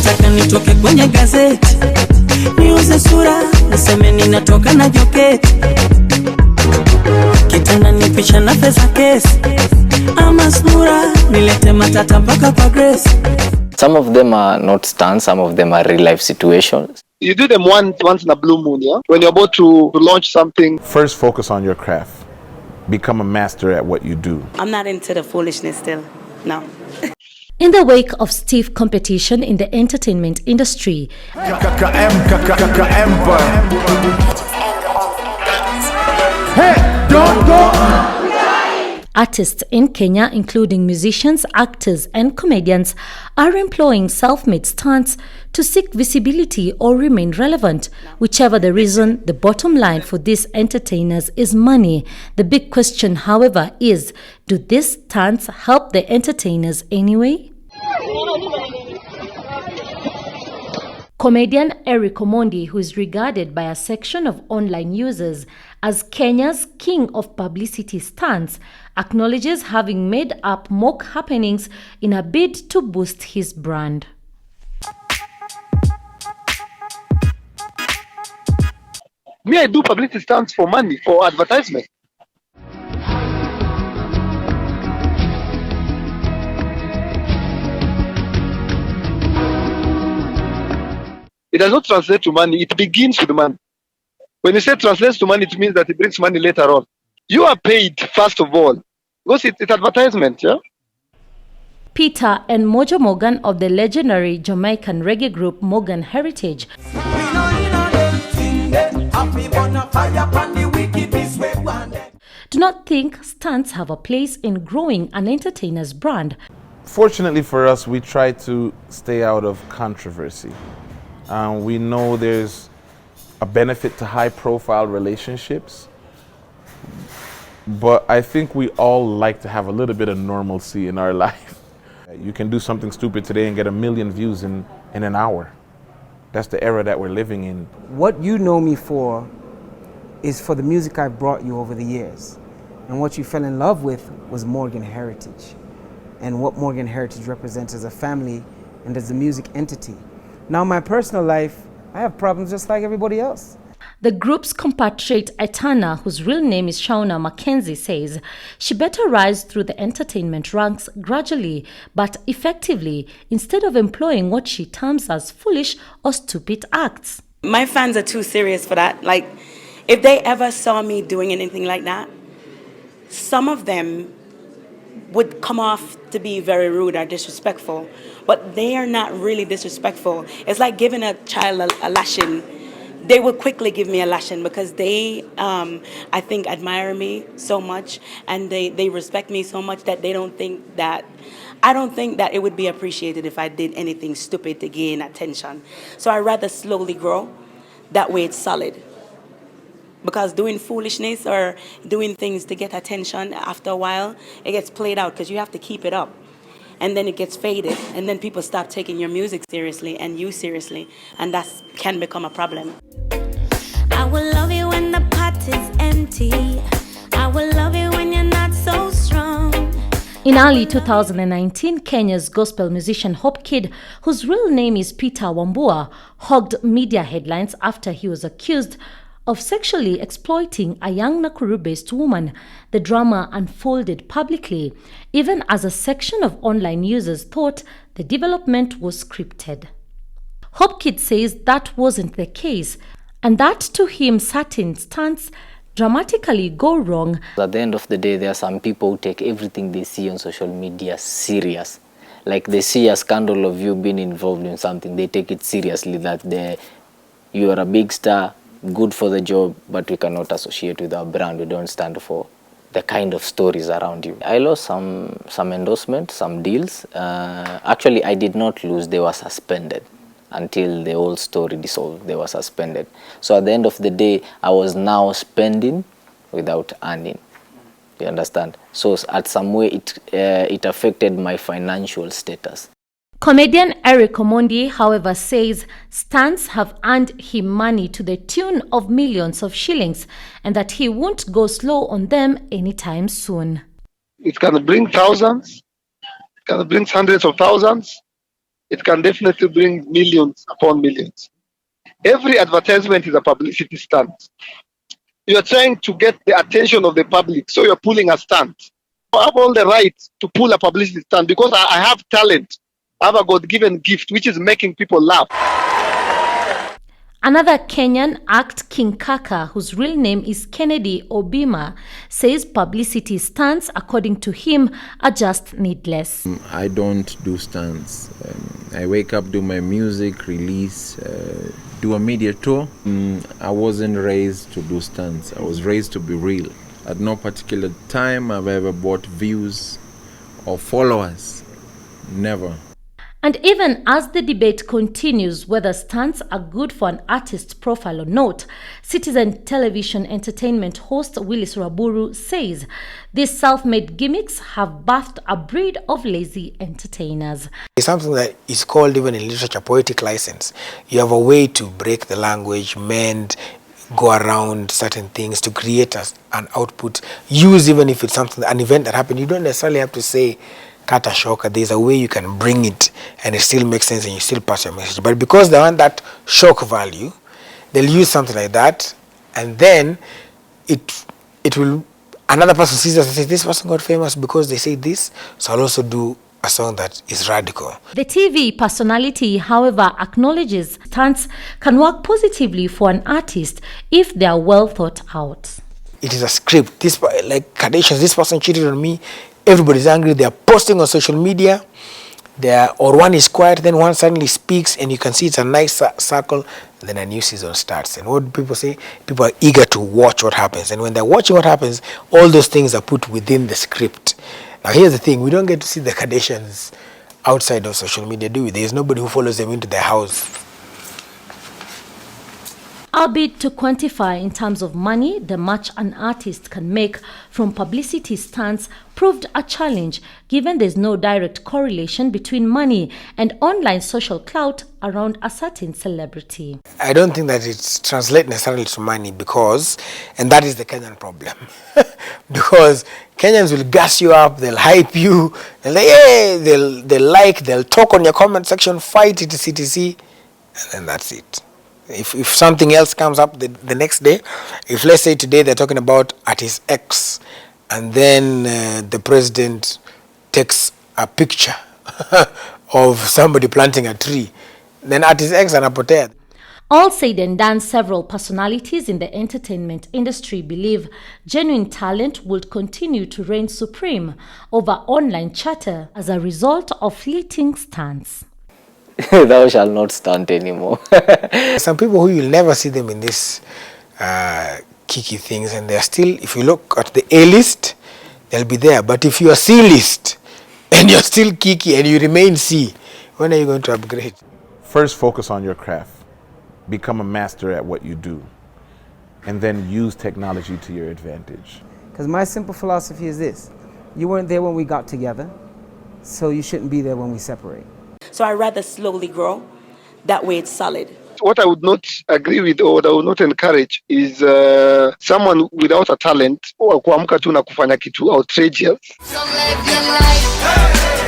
Nataka nitoke kwenye gazeti, niuze sura, niseme ninatoka na joketi. Kitana nipisha na pesa kesi, ama sura, nilete matata mpaka kwa Grace. Some of them are not stunts, some of them are real life situations. You do them once in a blue moon, yeah? When you're about to launch something. First, focus on your craft. Become a master at what you do. I'm not into the foolishness still, no. In the wake of stiff competition in the entertainment industry, Kaka Empire. Hey, don't go! artists in Kenya, including musicians, actors, and comedians, are employing self-made stunts to seek visibility or remain relevant. Whichever the reason, the bottom line for these entertainers is money. The big question, however, is, do these stunts help the entertainers anyway? Comedian Omondi, who is regarded by a section of online users as Kenya's king of publicity stunts, acknowledges having made up mock happenings in a bid to boost his brand. Me, I do publicity stunts for money, for advertisement. It does not translate to money. It begins with money. When you say translates to money, it means that it brings money later on. You are paid, first of all, because it's advertisement, yeah? Peter and Mojo Mogan of the legendary Jamaican reggae group Mogan Heritage do not think stunts have a place in growing an entertainer's brand. Fortunately for us, we try to stay out of controversy. We know there's a benefit to high-profile relationships, but I think we all like to have a little bit of normalcy in our life. You can do something stupid today and get 1 million views in an hour. That's the era that we're living in. What you know me for is for the music I brought you over the years. And what you fell in love with was Mogan Heritage. And what Mogan Heritage represents as a family and as a music entity. Now, my personal life, I have problems just like everybody else. The group's compatriot Etana, whose real name is Shauna Mackenzie, says she better rise through the entertainment ranks gradually but effectively instead of employing what she terms as foolish or stupid acts. My fans are too serious for that. Like, if they ever saw me doing anything like that, some of them would come off to be very rude or disrespectful, but they are not really disrespectful. It's like giving a child a lashing. They will quickly give me a lashing because they, I think, admire me so much and they respect me so much that they don't think that, I don't think that it would be appreciated if I did anything stupid to gain attention. So I rather slowly grow. That way it's solid. Because doing foolishness or doing things to get attention, after a while, it gets played out because you have to keep it up. And then it gets faded. And then people stop taking your music seriously and you seriously. And that can become a problem. I will love you when the pot is empty. I will love you when you're not so strong. In early 2019, Kenya's gospel musician Hope Kid, whose real name is Peter Wambua, hogged media headlines after he was accused of sexually exploiting a young Nakuru-based woman. The drama unfolded publicly, even as a section of online users thought the development was scripted. Hope Kid says that wasn't the case, and that to him certain stunts dramatically go wrong. At the end of the day, there are some people who take everything they see on social media serious. Like they see a scandal of you being involved in something, they take it seriously that you are a big star, good for the job, but we cannot associate with our brand. We don't stand for the kind of stories around you. I lost some endorsements, some deals. Actually, I did not lose. They were suspended until the whole story dissolved. They were suspended. So at the end of the day, I was now spending without earning. You understand? So at some way, it affected my financial status. Comedian Omondi, however, says stunts have earned him money to the tune of millions of shillings and that he won't go slow on them anytime soon. It can bring thousands, it can bring hundreds of thousands. it can definitely bring millions upon millions. Every advertisement is a publicity stunt. You are trying to get the attention of the public, so you're pulling a stunt. I have all the right to pull a publicity stunt because I have talent. I have a God-given gift, which is making people laugh. Another Kenyan act, King Kaka, whose real name is Kennedy Obima, says publicity stunts, according to him, are just needless. I don't do stunts. I wake up, do my music, release, do a media tour. I wasn't raised to do stunts. I was raised to be real. At no particular time have I ever bought views or followers. Never. And even as the debate continues whether stunts are good for an artist's profile or not, Citizen Television entertainment host Willis Raburu says these self-made gimmicks have birthed a breed of lazy entertainers. It's something that is called, even in literature, poetic license. You have a way to break the language, mend, go around certain things to create an output. Use, even if it's something, an event that happened, you don't necessarily have to say cut a shock. There's a way you can bring it and it still makes sense and you still pass your message. But because they want that shock value, they'll use something like that, and then it will, another person sees us and says, this person got famous because they say this, so I'll also do a song that is radical. The TV personality, however, acknowledges stunts can work positively for an artist if they are well thought out. It is a script. This, like Kardashians, this person cheated on me. Everybody's angry. They are posting on social media. Or one is quiet, then one suddenly speaks, and you can see it's a nice circle. Then a new season starts. And what people say, people are eager to watch what happens. And when they're watching what happens, all those things are put within the script. Now here's the thing: we don't get to see the Kardashians outside of social media, do we? There's nobody who follows them into their house. Albeit to quantify in terms of money the much an artist can make from publicity stunts proved a challenge, given there's no direct correlation between money and online social clout around a certain celebrity. I don't think that it's translates necessarily to money because, and that is the Kenyan problem, because Kenyans will gas you up, they'll hype you, they'll talk on your comment section, fight it, etc., and then that's it. If something else comes up the next day, if let's say today they're talking about artist X, and then the president takes a picture of somebody planting a tree, then artist X anapotea. All said and done, several personalities in the entertainment industry believe genuine talent would continue to reign supreme over online chatter as a result of fleeting stunts. Thou shall not stunt anymore. Some people who you'll never see them in this kiki things, and they're still, if you look at the A list, they'll be there. But if you are C list and you're still kiki and you remain C, when are you going to upgrade? First, focus on your craft. Become a master at what you do. And then use technology to your advantage. Because my simple philosophy is this: you weren't there when we got together, so you shouldn't be there when we separate. So I rather slowly grow. That way it's solid. What I would not agree with or what I would not encourage is someone without a talent or kuamka tu na kufanya kitu outrageous. Don't live your life.